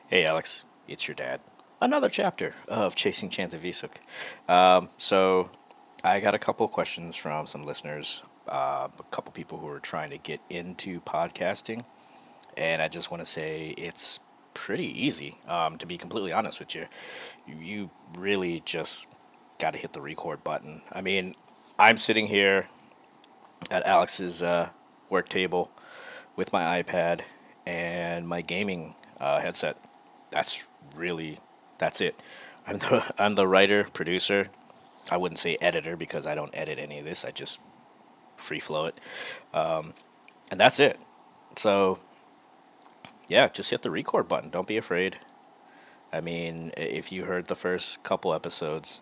Hey Alex, it's your dad. Another chapter of Chasing Chantavisuk. So I got a couple questions from some listeners, a couple people who are trying to get into podcasting, and I just want to say it's pretty easy. To be completely honest with you, you really just got to hit the record button. I mean, I'm sitting here at Alex's work table with my iPad and my gaming headset. That's really that's it. I'm the writer, producer. I wouldn't say editor because I don't edit any of this. I just free flow it, and that's it. So yeah, just hit the record button. Don't be afraid. I mean, if you heard the first couple episodes,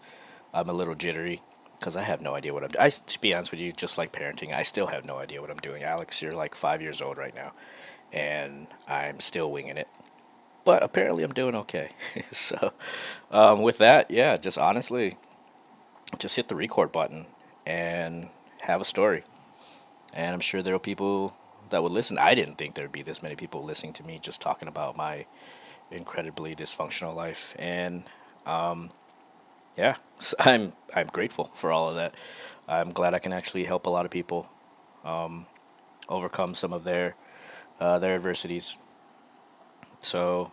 I'm a little jittery because I have no idea what I'm doing. To be honest with you, just like parenting, I still have no idea what I'm doing. Alex, you're like 5 years old right now, and I'm still winging it. But apparently, I'm doing okay. So, with that, yeah, just honestly, just hit the record button and have a story. And I'm sure there are people that would listen. I didn't think there'd be this many people listening to me just talking about my incredibly dysfunctional life. And yeah, so I'm grateful for all of that. I'm glad I can actually help a lot of people overcome some of their adversities. So,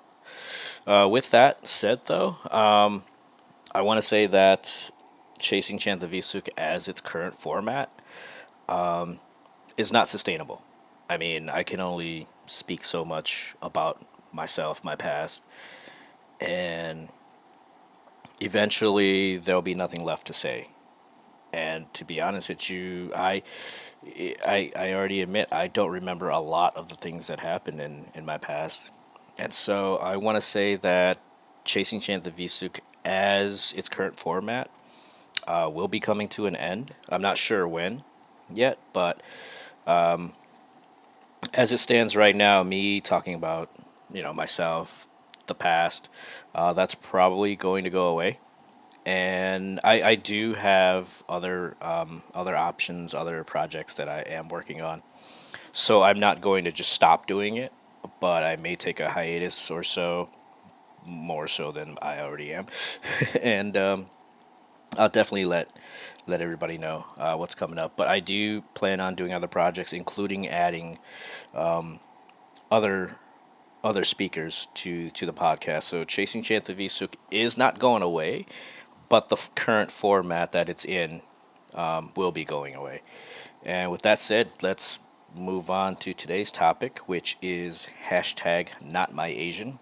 with that said, though, I want to say that Chasing Chantavisuk as its current format is not sustainable. I mean, I can only speak so much about myself, my past, and eventually there'll be nothing left to say. And to be honest with you, I already admit I don't remember a lot of the things that happened in my past. And so I want to say that Chasing Chantavisuk as its current format will be coming to an end. I'm not sure when yet, but as it stands right now, me talking about myself, the past, that's probably going to go away. And I do have other options, other projects that I am working on. So I'm not going to just stop doing it, but I may take a hiatus or so, more so than I already am, and I'll definitely let everybody know what's coming up. But I do plan on doing other projects, including adding other other speakers to the podcast. So Chasing Chantavisuk is not going away, but the current format that it's in will be going away. And with that said, let's move on to today's topic, which is hashtag not my Asian.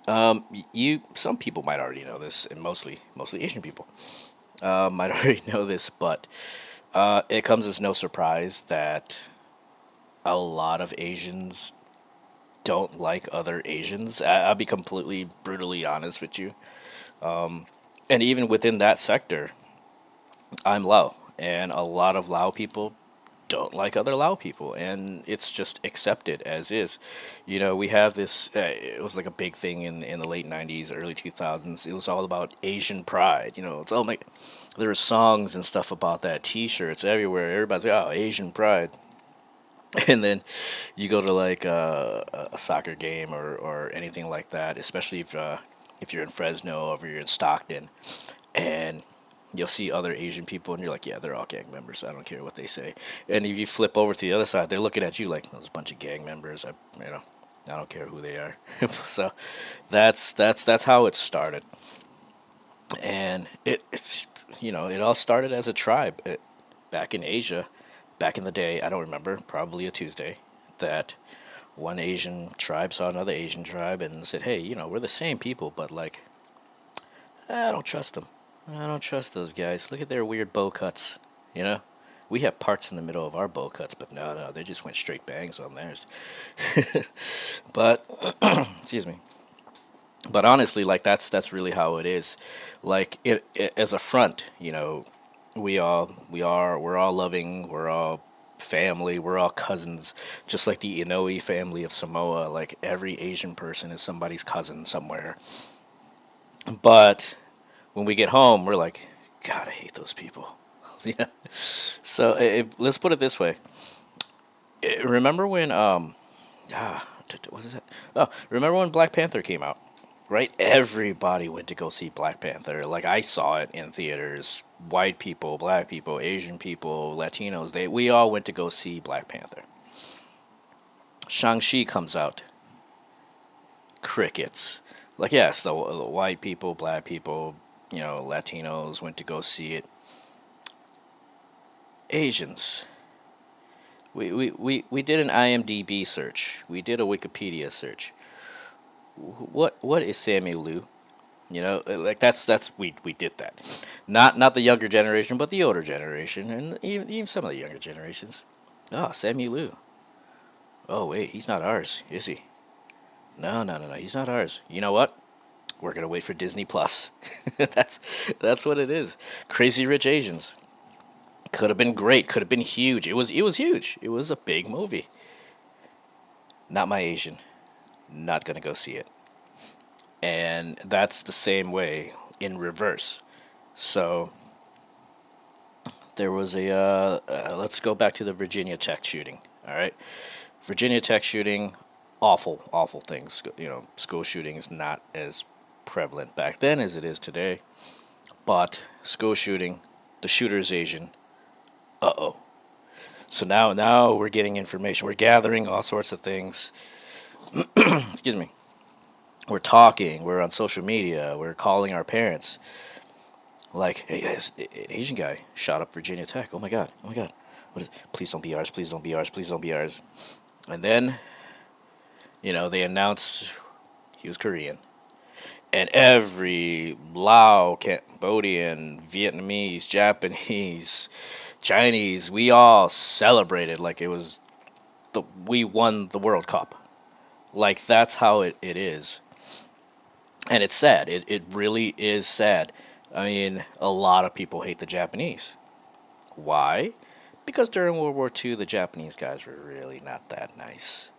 Some people might already know this, and mostly Asian people might already know this, but it comes as no surprise that a lot of Asians don't like other Asians. I'll be completely brutally honest with you. And even within that sector, I'm Lao, and a lot of Lao people don't like other Lao people, and it's just accepted as is. We have this. It was like a big thing in the late '90s, early 2000s. It was all about Asian pride. It's all like there were songs and stuff about that. T-shirts everywhere. Everybody's like, "Oh, Asian pride." And then you go to like a soccer game or anything like that, especially if you're in Fresno or if you're in Stockton, and you'll see other Asian people, and you're like, yeah, they're all gang members. I don't care what they say. And if you flip over to the other side, they're looking at you like those bunch of gang members. I don't care who they are. So that's how it started, and it all started as a tribe back in Asia, back in the day. I don't remember, probably a Tuesday, that one Asian tribe saw another Asian tribe and said, hey, we're the same people, but like, I don't trust them. I don't trust those guys. Look at their weird bow cuts. You know, we have parts in the middle of our bow cuts, but no, they just went straight bangs on theirs. But excuse me. But honestly, like that's really how it is. Like it as a front, we're all loving. We're all family. We're all cousins. Just like the Inoue family of Samoa. Like every Asian person is somebody's cousin somewhere. But when we get home, we're like, God, I hate those people. Yeah. So let's put it this way. Remember when What is that? Oh, remember when Black Panther came out? Right? Everybody went to go see Black Panther. Like I saw it in theaters. White people, black people, Asian people, Latinos, we all went to go see Black Panther. Shang-Chi comes out. Crickets. Like yes, the white people, black people, Latinos went to go see it. Asians. We did an IMDb search. We did a Wikipedia search. What is Sammy Lou? Like we did that. Not the younger generation, but the older generation, and even some of the younger generations. Oh, Sammy Lou. Oh wait, he's not ours, is he? No, no, no, no. He's not ours. You know what? We're gonna wait for Disney Plus. that's that's what it is. Crazy Rich Asians. Could have been great. Could have been huge. It was huge. It was a big movie. Not my Asian. Not gonna go see it. And that's the same way in reverse. So there was let's go back to the Virginia Tech shooting. All right, Virginia Tech shooting, awful, awful things. School shooting is not as prevalent back then as it is today. But school shooting, the shooter is Asian. Uh-oh. So now we're getting information. We're gathering all sorts of things. Excuse me. We're talking. We're on social media. We're calling our parents. Like, hey, guys, an Asian guy shot up Virginia Tech. Oh my god. Oh my god. Please don't be ours. Please don't be ours. Please don't be ours. And then, they announced he was Korean. And every Lao, Cambodian, Vietnamese, Japanese, Chinese, we all celebrated like it was we won the World Cup. Like that's how it is. And it's sad. It really is sad. I mean, a lot of people hate the Japanese. Why? Because during World War II, the Japanese guys were really not that nice.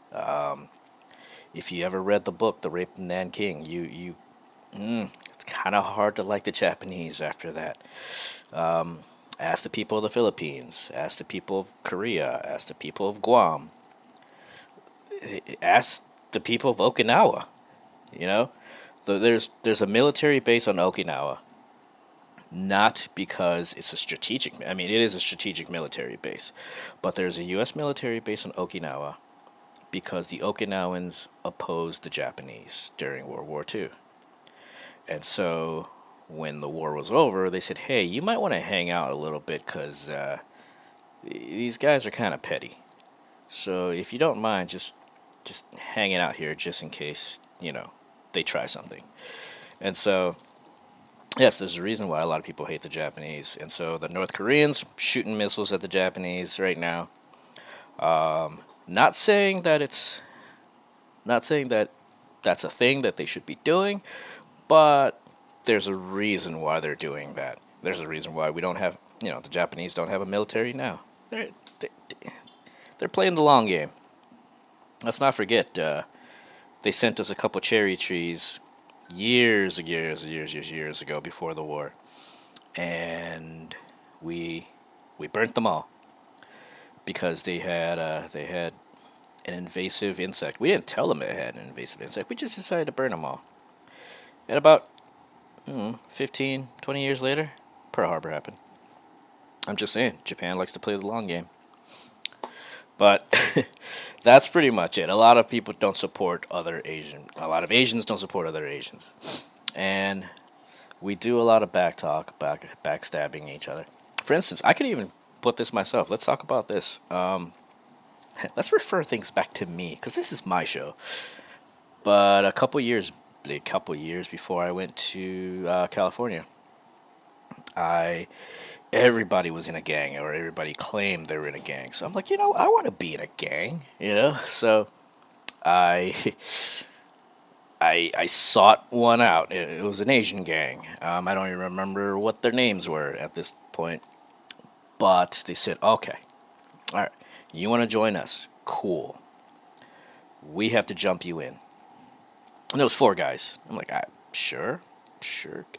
If you ever read the book, The Rape of Nanking, it's kind of hard to like the Japanese after that. Ask the people of the Philippines. Ask the people of Korea. Ask the people of Guam. Ask the people of Okinawa. There's a military base on Okinawa. Not because it's a strategic. I mean, it is a strategic military base, but there's a U.S. military base on Okinawa because the Okinawans opposed the Japanese during World War II. And so when the war was over, they said, hey, you might want to hang out a little bit because these guys are kind of petty. So if you don't mind, just hanging out here just in case, they try something. And so, yes, there's a reason why a lot of people hate the Japanese. And so the North Koreans shooting missiles at the Japanese right now. Not saying that that's a thing that they should be doing, but there's a reason why they're doing that. There's a reason why we don't have, the Japanese don't have a military now. They're playing the long game. Let's not forget, they sent us a couple cherry trees years ago before the war, and we burnt them all because they had an invasive insect. We didn't tell them it had an invasive insect. We just decided to burn them all. And about 15, 20 years later, Pearl Harbor happened. I'm just saying, Japan likes to play the long game. But that's pretty much it. A lot of people don't support other A lot of Asians don't support other Asians. And we do a lot of backstabbing each other. For instance, I could even put this myself. Let's talk about this. Let's refer things back to me, because this is my show. But a couple years before I went to California, everybody was in a gang, or everybody claimed they were in a gang. So I'm like, I want to be in a gang, So I sought one out. It was an Asian gang. I don't even remember what their names were at this point, but they said, okay, all right, you want to join us? Cool. We have to jump you in. And it was 4 guys. I'm like, sure.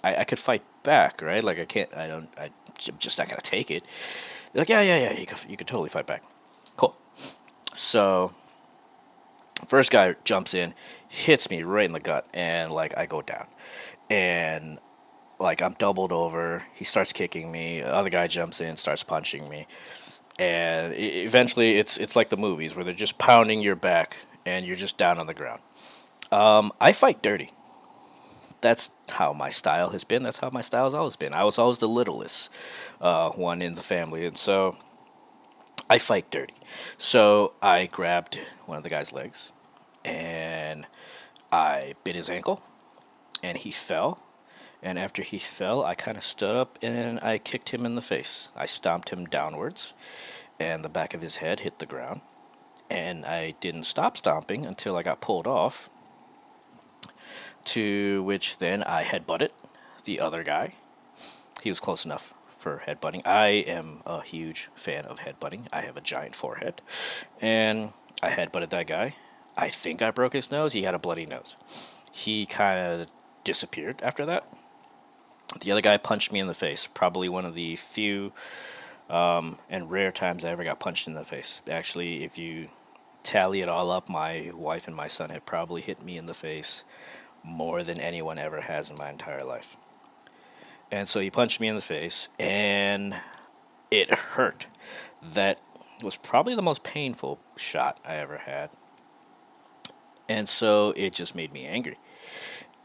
I could fight back, right? Like I'm just not gonna take it. They're like, yeah, you could totally fight back. Cool. So First guy jumps in, hits me right in the gut, and like I go down, and like I'm doubled over. He starts kicking me. The other guy jumps in, starts punching me, and eventually it's like the movies where they're just pounding your back and you're just down on the ground. I fight dirty. That's how my style has been. That's how my style has always been. I was always the littlest one in the family, and so I fight dirty. So I grabbed one of the guy's legs and I bit his ankle, and he fell. And after he fell, I kind of stood up and I kicked him in the face. I stomped him downwards, and the back of his head hit the ground. And I didn't stop stomping until I got pulled off, to which then I headbutted the other guy. He was close enough for headbutting. I am a huge fan of headbutting. I have a giant forehead. And I headbutted that guy. I think I broke his nose. He had a bloody nose. He kind of disappeared after that. The other guy punched me in the face. Probably one of the few and rare times I ever got punched in the face. Actually, if you tally it all up, my wife and my son have probably hit me in the face more than anyone ever has in my entire life. And so he punched me in the face, and it hurt. That was probably the most painful shot I ever had. And so it just made me angry.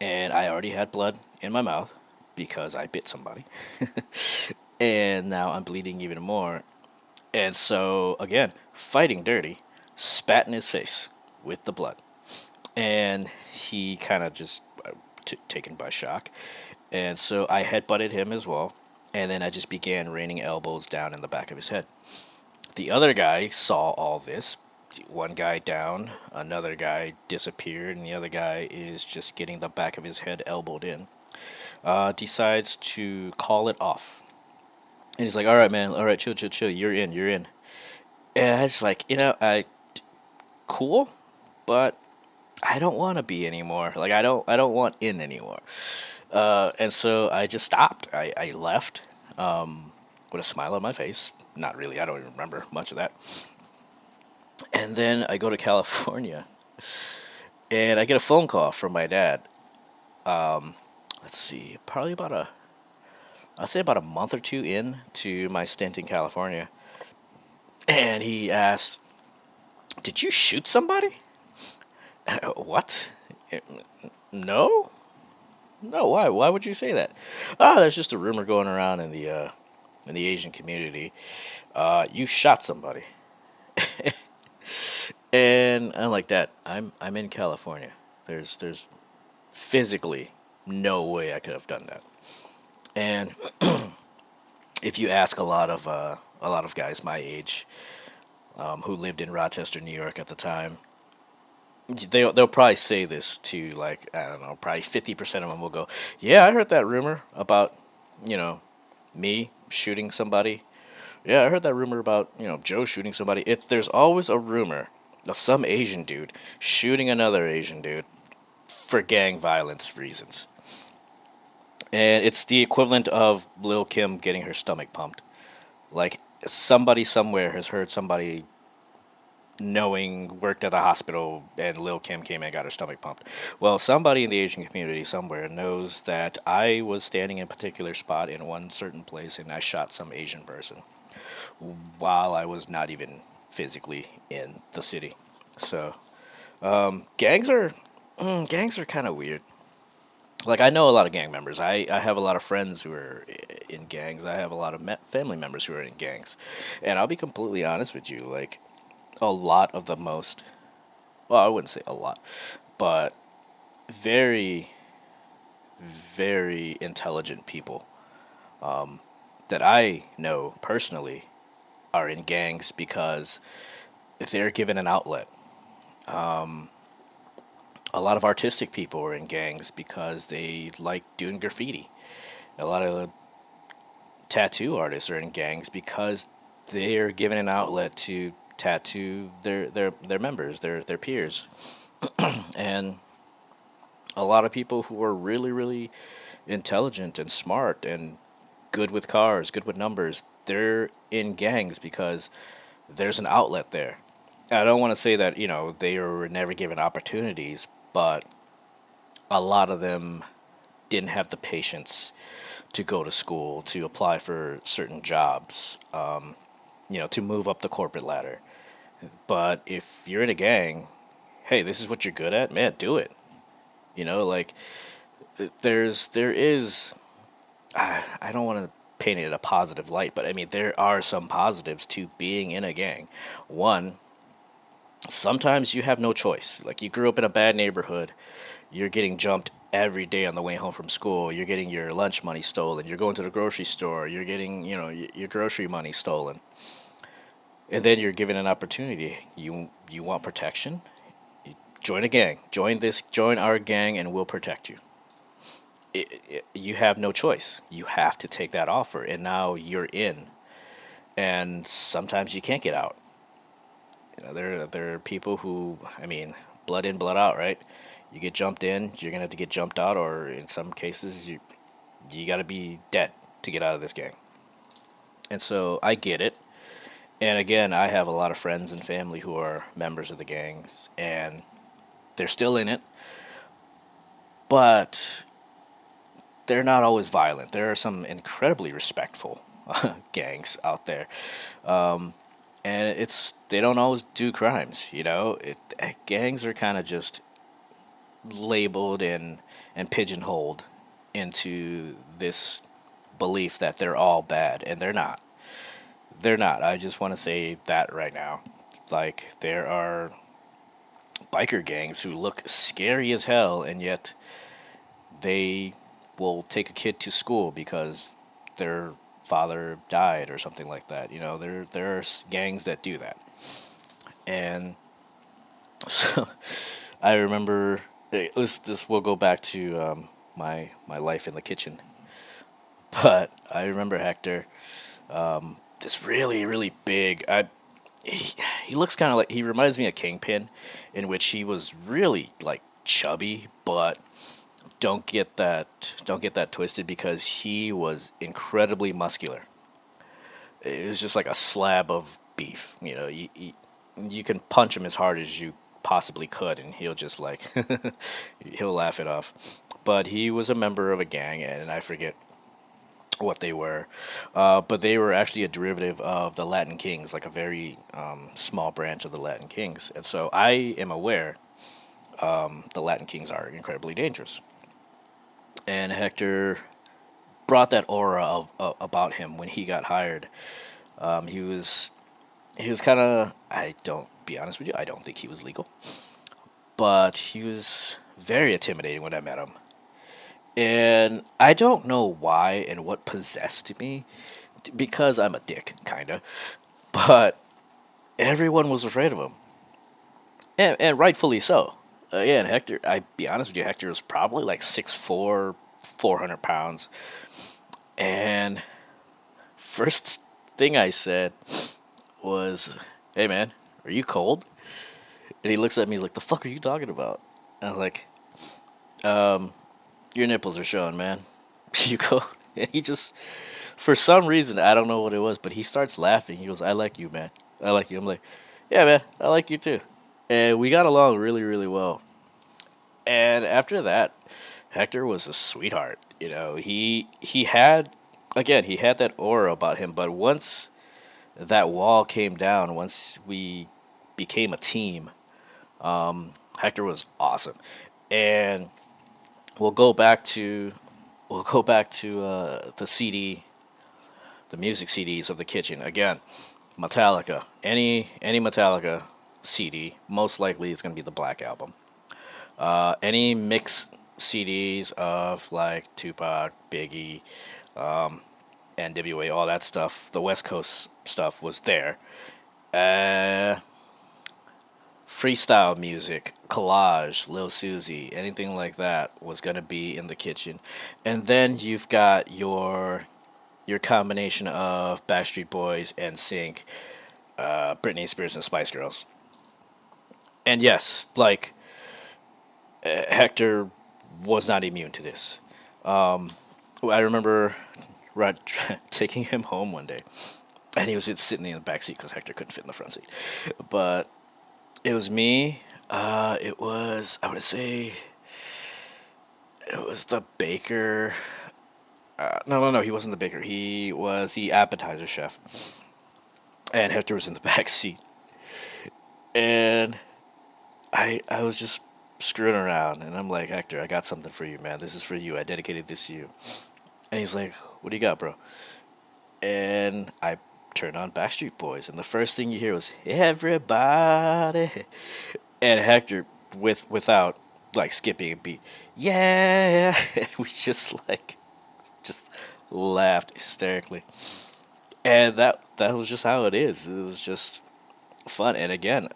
And I already had blood in my mouth because I bit somebody. And now I'm bleeding even more. And so, again, fighting dirty, spat in his face with the blood. And he kind of just taken by shock. And so I headbutted him as well. And then I just began raining elbows down in the back of his head. The other guy saw all this. One guy down, another guy disappeared, and the other guy is just getting the back of his head elbowed in. Decides to call it off. And he's like, all right, man, all right, chill, chill, chill. You're in, you're in. And I was like, cool, but I don't want to be anymore. Like, I don't want in anymore. And so I just stopped. I left with a smile on my face. Not really. I don't even remember much of that. And then I go to California, and I get a phone call from my dad. Let's see, probably I'll say about a month or two in to my stint in California. And he asked, "Did you shoot somebody?" What? No? No, why? Why would you say that? There's just a rumor going around in the Asian community. You shot somebody. And I'm like, "Dad, I'm in California. There's physically no way I could have done that." And if you ask a lot of guys my age who lived in Rochester, New York at the time, they'll probably say this to, like, I don't know, probably 50% of them will go, "Yeah, I heard that rumor about, you know, me shooting somebody. Yeah, I heard that rumor about, Joe shooting somebody." There's always a rumor of some Asian dude shooting another Asian dude for gang violence reasons. And it's the equivalent of Lil Kim getting her stomach pumped. Like, somebody somewhere has heard somebody knowing worked at the hospital and Lil Kim came and got her stomach pumped. Well, somebody in the Asian community somewhere knows that I was standing in a particular spot in one certain place and I shot some Asian person while I was not even physically in the city. So, gangs are gangs are kind of weird. Like, I know a lot of gang members. I have a lot of friends who are in gangs. I have a lot of family members who are in gangs. And I'll be completely honest with you, like, a lot of the most, well, I wouldn't say a lot, but very, very intelligent people that I know personally are in gangs because they're given an outlet. A lot of artistic people are in gangs because they like doing graffiti. A lot of tattoo artists are in gangs because they are given an outlet to tattoo their members, their peers. And a lot of people who are really, really intelligent and smart and good with cars, good with numbers, they're in gangs because there's an outlet there. I don't want to say that, they were never given opportunities, but a lot of them didn't have the patience to go to school, to apply for certain jobs, to move up the corporate ladder. But if you're in a gang, hey, this is what you're good at, man, do it. Like there is, I don't want to paint it in a positive light, but I mean, there are some positives to being in a gang. One, sometimes you have no choice. Like, you grew up in a bad neighborhood, you're getting jumped every day on the way home from school, you're getting your lunch money stolen, you're going to the grocery store, you're getting, your grocery money stolen. And then you're given an opportunity. You want protection? Join a gang. Join our gang and we'll protect you. You have no choice. You have to take that offer, and now you're in. And sometimes you can't get out. There are people who, I mean, blood in, blood out, right? You get jumped in, you're gonna have to get jumped out, or in some cases, you got to be dead to get out of this gang. And so I get it. And again, I have a lot of friends and family who are members of the gangs, and they're still in it, but they're not always violent. There are some incredibly respectful gangs out there, and they don't always do crimes. Gangs are kind of just labeled and pigeonholed into this belief that they're all bad, and they're not. They're not. I just want to say that right now. Like, there are biker gangs who look scary as hell, and yet they will take a kid to school because their father died or something like that. There are gangs that do that. And so I remember, this will go back to my life in the kitchen. But I remember Hector, this really, really big. He looks kind of like, he reminds me of Kingpin, in which he was really like chubby, but don't get that twisted, because he was incredibly muscular. It was just like a slab of beef. You can punch him as hard as you possibly could, and he'll just like he'll laugh it off. But he was a member of a gang, and I forget what they were, but they were actually a derivative of the Latin Kings, like a very small branch of the Latin Kings. And so I am aware the Latin Kings are incredibly dangerous. And Hector brought that aura about him when he got hired. He was kind of, I don't be honest with you, I don't think he was legal, but he was very intimidating when I met him. And I don't know why and what possessed me, because I'm a dick, kinda. But everyone was afraid of him, and rightfully so. Yeah, and Hector, I be honest with you, Hector was probably like 6'4", 400 pounds. And first thing I said was, "Hey man, are you cold?" And he looks at me, he's like, "The fuck are you talking about?" And I was like, "Your nipples are showing, man." You go, and he just, for some reason, I don't know what it was, but he starts laughing. He goes, "I like you, man. I like you." I'm like, "Yeah, man, I like you too." And we got along really, really well. And after that, Hector was a sweetheart. He had, again, he had that aura about him. But once that wall came down, once we became a team, Hector was awesome. And we'll go back to the CD, the music CDs of the kitchen again. Metallica, any Metallica CD, most likely it's gonna be the Black Album. Any mix CDs of like Tupac, Biggie, NWA, all that stuff, the West Coast stuff was there. Uh, Freestyle music, collage, Lil Susie, anything like that was gonna be in the kitchen. And then you've got your combination of Backstreet Boys and Sync, Britney Spears and Spice Girls. And yes, like, Hector was not immune to this. I remember right, taking him home one day, and he was sitting in the back seat because Hector couldn't fit in the front seat. But It was me. It was, I would say, it was the baker. No, no, no, he wasn't the baker. He was the appetizer chef. And Hector was in the back seat. And I was just screwing around. And I'm like, Hector, I got something for you, man. This is for you. I dedicated this to you. And he's like, what do you got, bro? And I turned on Backstreet Boys. And the first thing you hear was, everybody. And Hector, without like skipping a beat, yeah. And we just laughed hysterically. And that was just how it is. It was just fun. And again,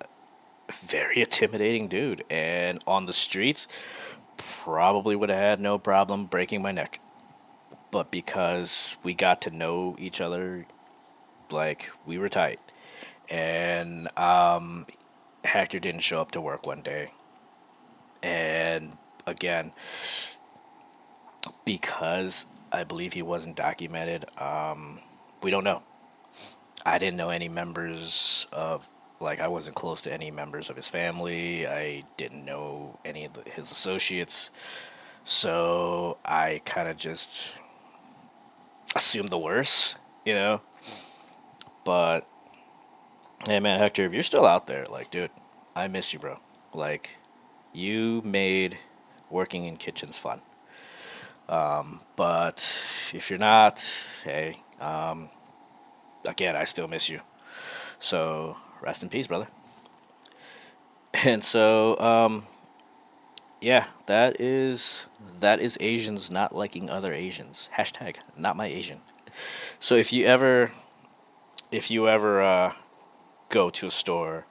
very intimidating dude. And on the streets, probably would have had no problem breaking my neck. But because we got to know each other, like we were tight. And Hector didn't show up to work one day. And again, because I believe he wasn't documented, we don't know. I didn't know any members of, like, I wasn't close to any members of his family. I didn't know any of his associates. So I kind of just assumed the worst, you know? But, hey, man, Hector, if you're still out there, like, dude, I miss you, bro. Like, you made working in kitchens fun. But if you're not, hey, again, I still miss you. So rest in peace, brother. And so, yeah, that is Asians not liking other Asians. Hashtag not my Asian. So if you ever go to a store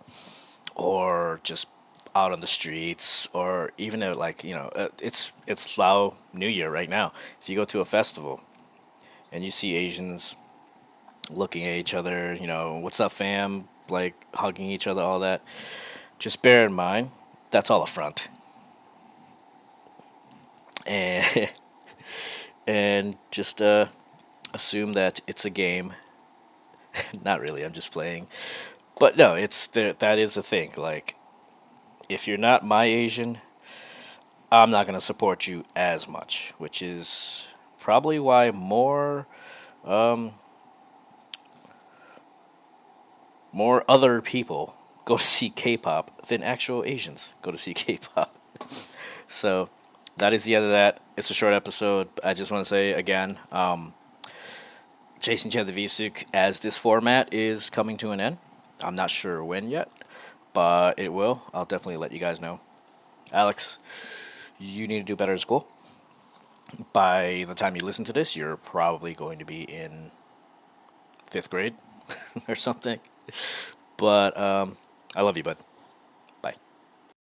or just out on the streets or even at, like, it's Lao New Year right now. If you go to a festival and you see Asians looking at each other, what's up, fam? Like hugging each other, all that. Just bear in mind, that's all a front. And and just assume that it's a game. Not really. I'm just playing. But no, it's there. That is a thing. Like, if you're not my Asian, I'm not gonna support you as much, which is probably why more other people go to see K-pop than actual Asians go to see K-pop. So that is the end of that. It's a short episode. I just want to say again, Chasing Chandavisuk as this format is coming to an end. I'm not sure when yet, but it will. I'll definitely let you guys know. Alex, you need to do better at school. By the time you listen to this, you're probably going to be in fifth grade or something. But I love you, bud.